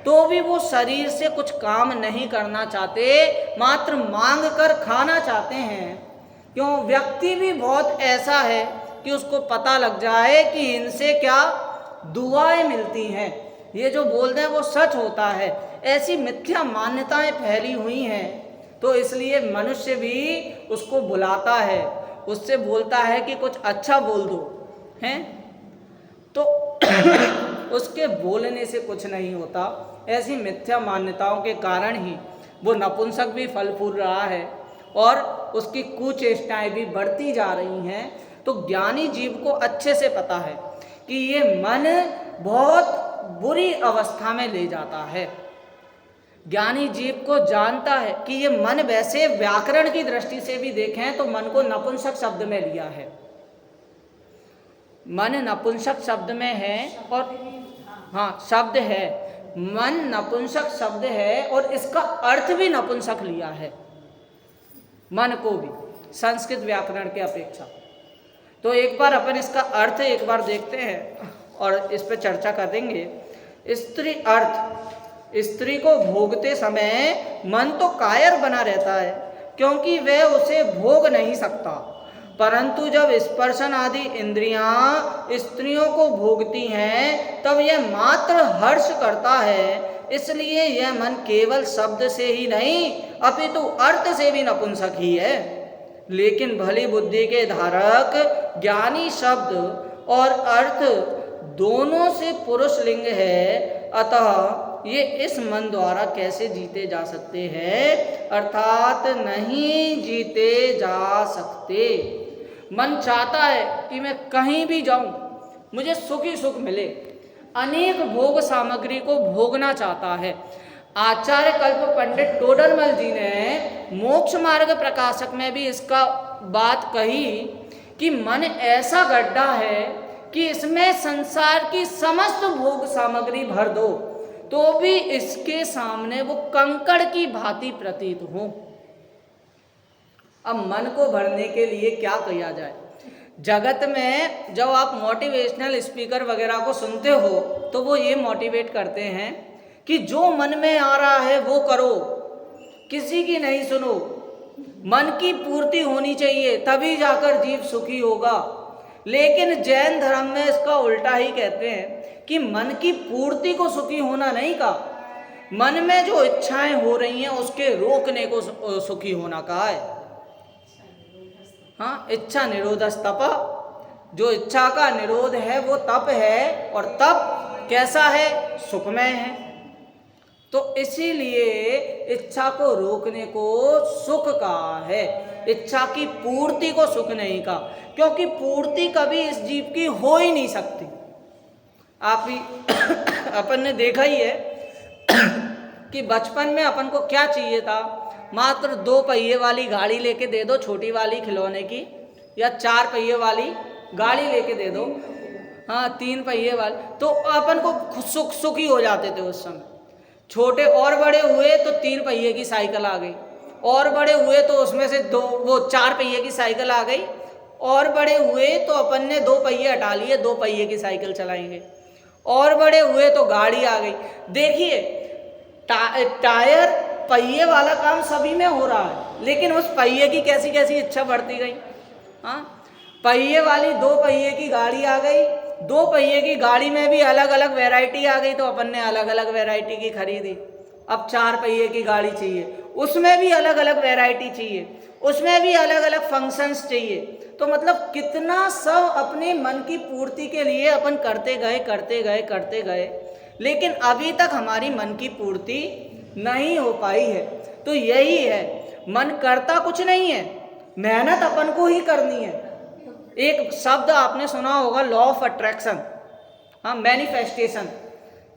तो भी वो शरीर से कुछ काम नहीं करना चाहते, मात्र मांग कर खाना चाहते हैं। क्यों? व्यक्ति भी बहुत ऐसा है कि उसको पता लग जाए कि इनसे क्या दुआएं मिलती हैं, ये जो बोलते हैं वो सच होता है, ऐसी मिथ्या मान्यताएं फैली हुई हैं, तो इसलिए मनुष्य भी उसको बुलाता है, उससे बोलता है कि कुछ अच्छा बोल दो, हैं? तो उसके बोलने से कुछ नहीं होता। ऐसी मिथ्या मान्यताओं के कारण ही वो नपुंसक भी फल फूल रहा है और उसकी कुचेष्टाएं भी बढ़ती जा रही हैं। तो ज्ञानी जीव को अच्छे से पता है कि ये मन बहुत बुरी अवस्था में ले जाता है। ज्ञानी जीव को जानता है कि ये मन, वैसे व्याकरण की दृष्टि से भी देखें तो मन को नपुंसक शब्द में लिया है, मन नपुंसक शब्द में है, और हाँ शब्द है, मन नपुंसक शब्द है और इसका अर्थ भी नपुंसक लिया है, मन को भी संस्कृत व्याकरण के अपेक्षा। तो एक बार अपन इसका अर्थ एक बार देखते हैं और इस पर चर्चा कर देंगे। स्त्री अर्थ, स्त्री को भोगते समय मन तो कायर बना रहता है, क्योंकि वह उसे भोग नहीं सकता, परंतु जब स्पर्शन आदि इंद्रियां स्त्रियों को भोगती हैं तब यह मात्र हर्ष करता है। इसलिए यह मन केवल शब्द से ही नहीं अपितु अर्थ से भी नपुंसक ही है। लेकिन भली बुद्धि के धारक ज्ञानी शब्द और अर्थ दोनों से पुरुष लिंग है, अतः ये इस मन द्वारा कैसे जीते जा सकते हैं, अर्थात नहीं जीते जा सकते। मन चाहता है कि मैं कहीं भी जाऊं, मुझे सुख ही सुख मिले, अनेक भोग सामग्री को भोगना चाहता है। आचार्य कल्प पंडित टोडरमल जी ने मोक्ष मार्ग प्रकाशक में भी इसका बात कही कि मन ऐसा गड्ढा है कि इसमें संसार की समस्त भोग सामग्री भर दो तो भी इसके सामने वो कंकड़ की भांति प्रतीत हो। अब मन को भरने के लिए क्या किया जाए? जगत में जब आप मोटिवेशनल स्पीकर वगैरह को सुनते हो तो वो ये मोटिवेट करते हैं कि जो मन में आ रहा है वो करो, किसी की नहीं सुनो, मन की पूर्ति होनी चाहिए तभी जाकर जीव सुखी होगा। लेकिन जैन धर्म में इसका उल्टा ही कहते हैं कि मन की पूर्ति को सुखी होना नहीं कहा, मन में जो इच्छाएं हो रही हैं उसके रोकने को सुखी होना कहा है। हाँ, इच्छा निरोधस तप, जो इच्छा का निरोध है वो तप है, और तप कैसा है? सुखमय है। तो इसीलिए इच्छा को रोकने को सुख कहा है, इच्छा की पूर्ति को सुख नहीं कहा, क्योंकि पूर्ति कभी इस जीव की हो ही नहीं सकती। आप ही अपन ने देखा ही है कि बचपन में अपन को क्या चाहिए था, मात्र 2 पहिए वाली गाड़ी लेके दे दो, छोटी वाली खिलौने की, या 4 पहिए वाली गाड़ी लेके दे दो, हाँ 3 पहिए वाली, तो अपन को सुखी हो जाते थे उस समय। छोटे और बड़े हुए तो 3 पहिए की साइकिल आ गई, और बड़े हुए तो उसमें से 4 पहिए की साइकिल आ गई, और बड़े हुए तो अपन ने 2 पहिए हटा लिए, 2 पहिए की साइकिल चलाएंगे, और बड़े हुए तो गाड़ी आ गई। देखिए टायर पहिए वाला काम सभी में हो रहा है, लेकिन उस पहिए की कैसी कैसी इच्छा बढ़ती गई। हाँ, पहिए वाली 2 पहिए की गाड़ी आ गई, 2 पहिए की गाड़ी में भी अलग अलग वैरायटी आ गई, तो अपन ने अलग अलग वैरायटी की खरीदी। अब 4 पहिए की गाड़ी चाहिए, उसमें भी अलग अलग वैरायटी चाहिए, उसमें भी अलग अलग फंक्शंस चाहिए। तो मतलब कितना सब अपने मन की पूर्ति के लिए अपन करते गए, लेकिन अभी तक हमारी मन की पूर्ति नहीं हो पाई है। तो यही है, मन करता कुछ नहीं है, मेहनत अपन को ही करनी है। एक शब्द आपने सुना होगा, लॉ ऑफ अट्रैक्शन, हाँ मैनिफेस्टेशन,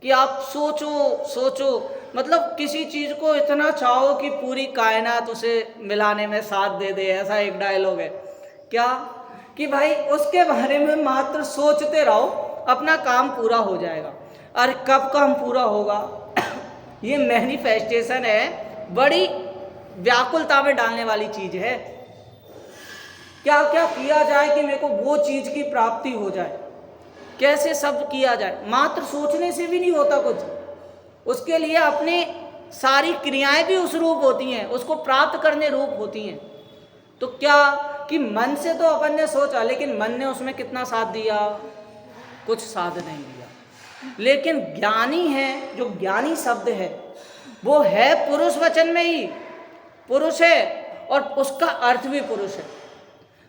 कि आप सोचो मतलब किसी चीज़ को इतना चाहो कि पूरी कायनात उसे मिलाने में साथ दे दे, ऐसा एक डायलॉग है। क्या कि भाई उसके बारे में मात्र सोचते रहो, अपना काम पूरा हो जाएगा। अरे कब काम पूरा होगा? ये मैनिफेस्टेशन है, बड़ी व्याकुलता में डालने वाली चीज है। क्या क्या किया जाए कि मेरे को वो चीज की प्राप्ति हो जाए, कैसे सब किया जाए? मात्र सोचने से भी नहीं होता कुछ, उसके लिए अपनी सारी क्रियाएं भी उस रूप होती हैं, उसको प्राप्त करने रूप होती हैं। तो क्या कि मन से तो अपन ने सोचा, लेकिन मन ने उसमें कितना साथ दिया? कुछ साथ नहीं दिया। लेकिन ज्ञानी है, जो ज्ञानी शब्द है वो है पुरुष वचन में ही पुरुष है, और उसका अर्थ भी पुरुष है।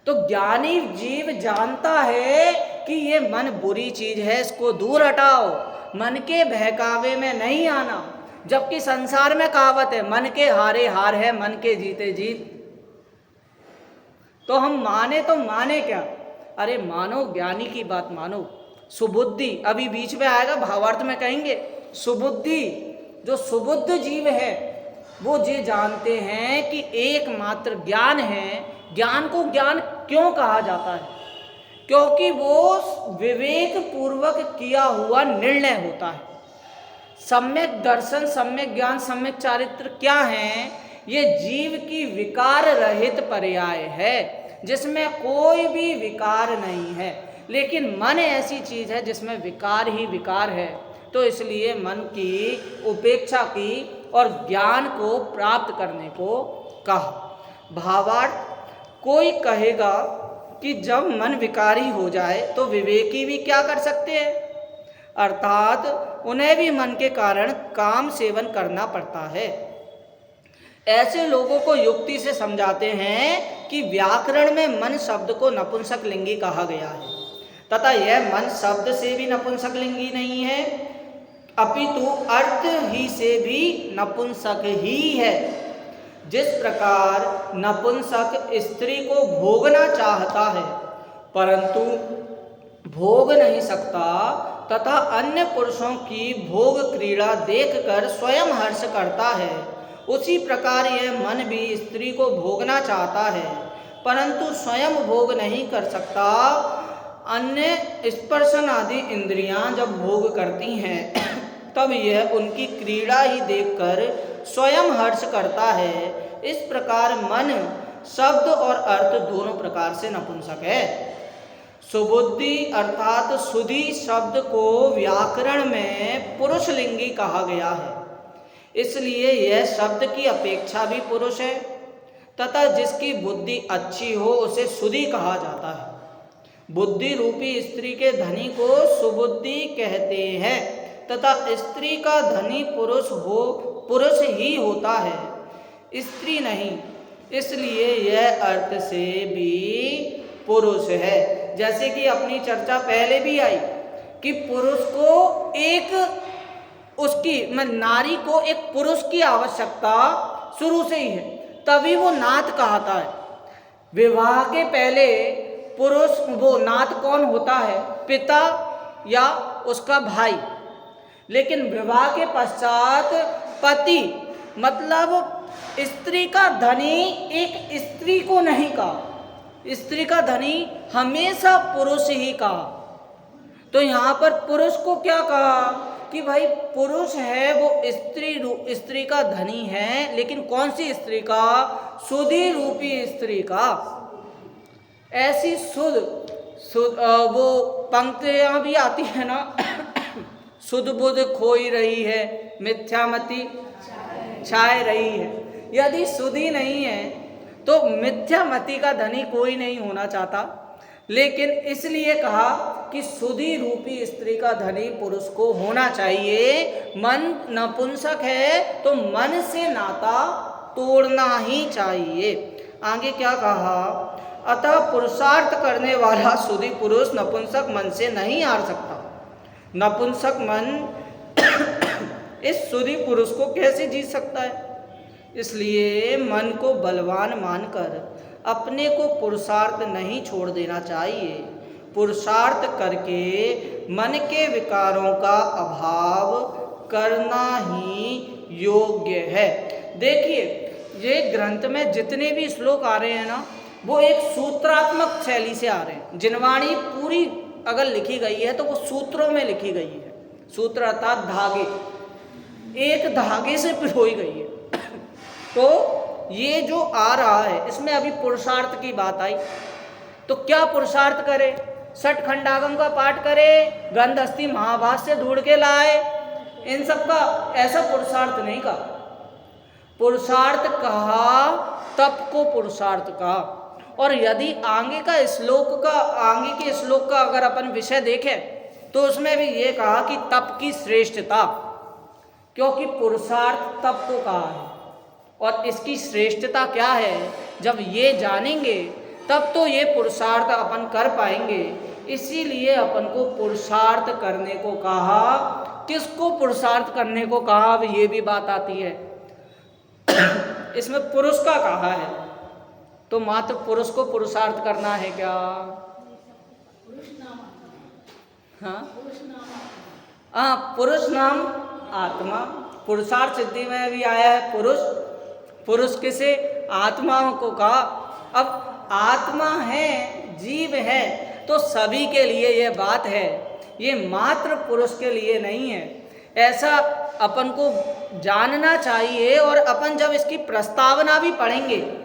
तो ज्ञानी जीव जानता है कि ये मन बुरी चीज है, इसको दूर हटाओ, मन के बहकावे में नहीं आना। जबकि संसार में कहावत है, मन के हारे हार है, मन के जीते जीत। तो हम माने तो माने क्या? अरे मानो ज्ञानी की बात मानो। सुबुद्धि अभी बीच में आएगा, भावार्थ में कहेंगे। सुबुद्धि, जो सुबुद्ध जीव है वो ये जानते हैं कि एकमात्र ज्ञान है। ज्ञान को ज्ञान क्यों कहा जाता है? क्योंकि वो विवेक पूर्वक किया हुआ निर्णय होता है। सम्यक दर्शन, सम्यक ज्ञान, सम्यक चारित्र क्या है? ये जीव की विकार रहित पर्याय है, जिसमें कोई भी विकार नहीं है। लेकिन मन ऐसी चीज है जिसमें विकार ही विकार है। तो इसलिए मन की उपेक्षा की और ज्ञान को प्राप्त करने को कहा। भावार्थ, कोई कहेगा कि जब मन विकारी हो जाए तो विवेकी भी क्या कर सकते हैं? अर्थात उन्हें भी मन के कारण काम सेवन करना पड़ता है। ऐसे लोगों को युक्ति से समझाते हैं कि व्याकरण में मन शब्द को नपुंसक लिंगी कहा गया है, तथा यह मन शब्द से भी नपुंसक लिंगी नहीं है, अपितु अर्थ ही से भी नपुंसक ही है। जिस प्रकार नपुंसक स्त्री को भोगना चाहता है परंतु भोग नहीं सकता, तथा अन्य पुरुषों की भोग क्रीड़ा देखकर स्वयं हर्ष करता है, उसी प्रकार यह मन भी स्त्री को भोगना चाहता है परंतु स्वयं भोग नहीं कर सकता। अन्य स्पर्शन आदि इंद्रियां जब भोग करती हैं तब यह उनकी क्रीड़ा ही देखकर स्वयं हर्ष करता है। इस प्रकार मन शब्द और अर्थ दोनों प्रकार से नपुंसक है। सुबुद्धि अर्थात सुधि शब्द को व्याकरण में पुरुष लिंगी कहा गया है, इसलिए यह शब्द की अपेक्षा भी पुरुष है, तथा जिसकी बुद्धि अच्छी हो उसे सुधि कहा जाता है। बुद्धि रूपी स्त्री के धनी को सुबुद्धि कहते हैं, तथा स्त्री का धनी पुरुष ही होता है, स्त्री नहीं। इसलिए यह अर्थ से भी पुरुष है। जैसे कि अपनी चर्चा पहले भी आई कि पुरुष को नारी को एक पुरुष की आवश्यकता शुरू से ही है, तभी वो नाथ कहता है। विवाह के पहले पुरुष, वो नाथ कौन होता है? पिता या उसका भाई। लेकिन विवाह के पश्चात पति, मतलब स्त्री का धनी एक स्त्री को नहीं कहा, स्त्री का धनी हमेशा पुरुष ही कहा। तो यहाँ पर पुरुष को क्या कहा कि भाई पुरुष है वो स्त्री का धनी है, लेकिन कौन सी स्त्री का? सुधि रूपी स्त्री का। ऐसी सुध वो पंक्तियां भी आती है ना, सुध बुध खोई रही है, मिथ्यामति छाए रही है। यदि सुधि नहीं है तो मिथ्यामति का धनी कोई नहीं होना चाहता, लेकिन इसलिए कहा कि सुधि रूपी स्त्री का धनी पुरुष को होना चाहिए। मन नपुंसक है तो मन से नाता तोड़ना ही चाहिए। आगे क्या कहा? अतः पुरुषार्थ करने वाला सुधि पुरुष नपुंसक मन से नहीं हार सकता। नपुंसक मन इस सुधि पुरुष को कैसे जीत सकता है? इसलिए मन को बलवान मानकर अपने को पुरुषार्थ नहीं छोड़ देना चाहिए। पुरुषार्थ करके मन के विकारों का अभाव करना ही योग्य है। देखिए, ये ग्रंथ में जितने भी श्लोक आ रहे हैं ना, वो एक सूत्रात्मक शैली से आ रहे हैं। जिनवाणी पूरी अगर लिखी गई है तो वो सूत्रों में लिखी गई है। सूत्र अर्थात धागे, एक धागे से पिरोई गई है। तो ये जो आ रहा है इसमें अभी पुरुषार्थ की बात आई, तो क्या पुरुषार्थ करे? षट खंडागम का पाठ करे, गंधस्थी महाभाष्य ढूंढ के लाए, इन सब का ऐसा पुरुषार्थ नहीं कहा। पुरुषार्थ कहा तप को पुरुषार्थ कहा। और यदि आगे के श्लोक का अगर अपन विषय देखें तो उसमें भी ये कहा कि तप की श्रेष्ठता, क्योंकि पुरुषार्थ तप को कहा है और इसकी श्रेष्ठता क्या है जब ये जानेंगे तब तो ये पुरुषार्थ अपन कर पाएंगे। इसीलिए अपन को पुरुषार्थ करने को कहा। किसको पुरुषार्थ करने को कहा, अब ये भी बात आती है। इसमें पुरुष का कहा है, तो मात्र पुरुष को पुरुषार्थ करना है क्या? हाँ, पुरुष नाम आत्मा। पुरुषार्थ सिद्धि में भी आया है पुरुष। पुरुष किसे? आत्माओं को कहा। अब आत्मा है, जीव है, तो सभी के लिए ये बात है, ये मात्र पुरुष के लिए नहीं है। ऐसा अपन को जानना चाहिए। और अपन जब इसकी प्रस्तावना भी पढ़ेंगे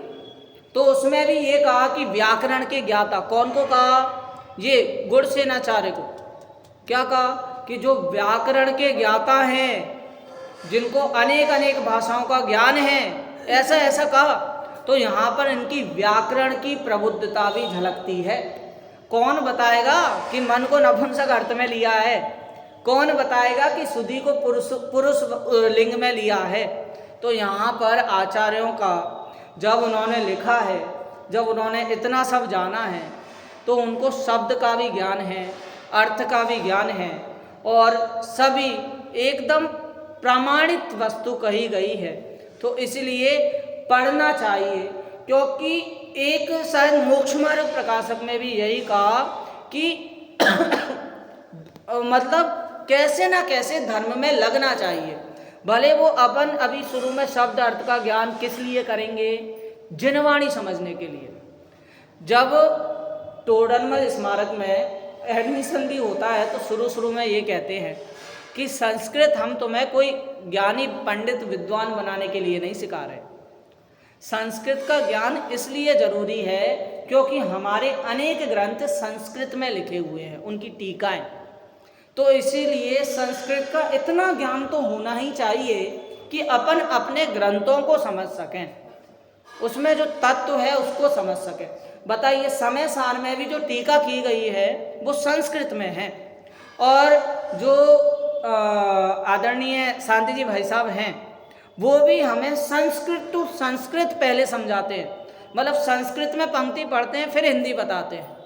तो उसमें भी ये कहा कि व्याकरण के ज्ञाता। कौन को कहा? ये गुणसेनाचार्य को। क्या कहा? कि जो व्याकरण के ज्ञाता हैं, जिनको अनेक अनेक भाषाओं का ज्ञान है, ऐसा ऐसा कहा। तो यहाँ पर इनकी व्याकरण की प्रबुद्धता भी झलकती है। कौन बताएगा कि मन को नपुंसक अर्थ में लिया है? कौन बताएगा कि सुधि को पुरुष लिंग में लिया है? तो यहाँ पर आचार्यों का जब उन्होंने लिखा है, जब उन्होंने इतना सब जाना है, तो उनको शब्द का भी ज्ञान है, अर्थ का भी ज्ञान है, और सभी एकदम प्रमाणित वस्तु कही गई है। तो इसलिए पढ़ना चाहिए, क्योंकि एक शायद मोक्षमार्ग प्रकाशक में भी यही कहा कि मतलब कैसे ना कैसे धर्म में लगना चाहिए। भले वो अपन अभी शुरू में शब्द अर्थ का ज्ञान किस लिए करेंगे? जिनवाणी समझने के लिए। जब तोडरमल स्मारक में एडमिशन भी होता है तो शुरू में ये कहते हैं कि संस्कृत हम तुम्हें कोई ज्ञानी पंडित विद्वान बनाने के लिए नहीं सिखा रहे। संस्कृत का ज्ञान इसलिए जरूरी है क्योंकि हमारे अनेक ग्रंथ संस्कृत में लिखे हुए हैं, उनकी टीकाएं। तो इसीलिए संस्कृत का इतना ज्ञान तो होना ही चाहिए कि अपन अपने ग्रंथों को समझ सकें, उसमें जो तत्व है उसको समझ सकें। बताइए, समय सार में भी जो टीका की गई है वो संस्कृत में है, और जो आदरणीय शांति जी भाई साहब हैं वो भी हमें संस्कृत पहले समझाते हैं। मतलब संस्कृत में पंक्ति पढ़ते हैं फिर हिंदी बताते हैं।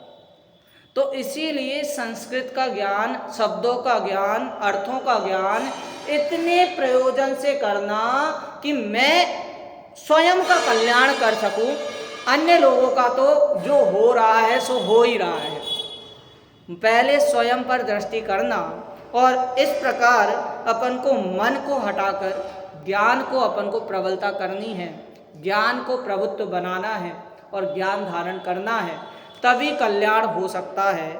तो इसीलिए संस्कृत का ज्ञान, शब्दों का ज्ञान, अर्थों का ज्ञान इतने प्रयोजन से करना कि मैं स्वयं का कल्याण कर सकूं, अन्य लोगों का तो जो हो रहा है सो हो ही रहा है। पहले स्वयं पर दृष्टि करना, और इस प्रकार अपन को मन को हटाकर ज्ञान को अपन को प्रबलता करनी है, ज्ञान को प्रभुत्व बनाना है और ज्ञान धारण करना है, तभी कल्याण हो सकता है।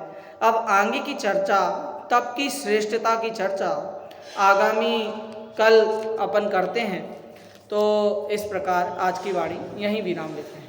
अब आगे की चर्चा, तप की श्रेष्ठता की चर्चा आगामी कल अपन करते हैं। तो इस प्रकार आज की वाणी यहीं विराम लेते हैं।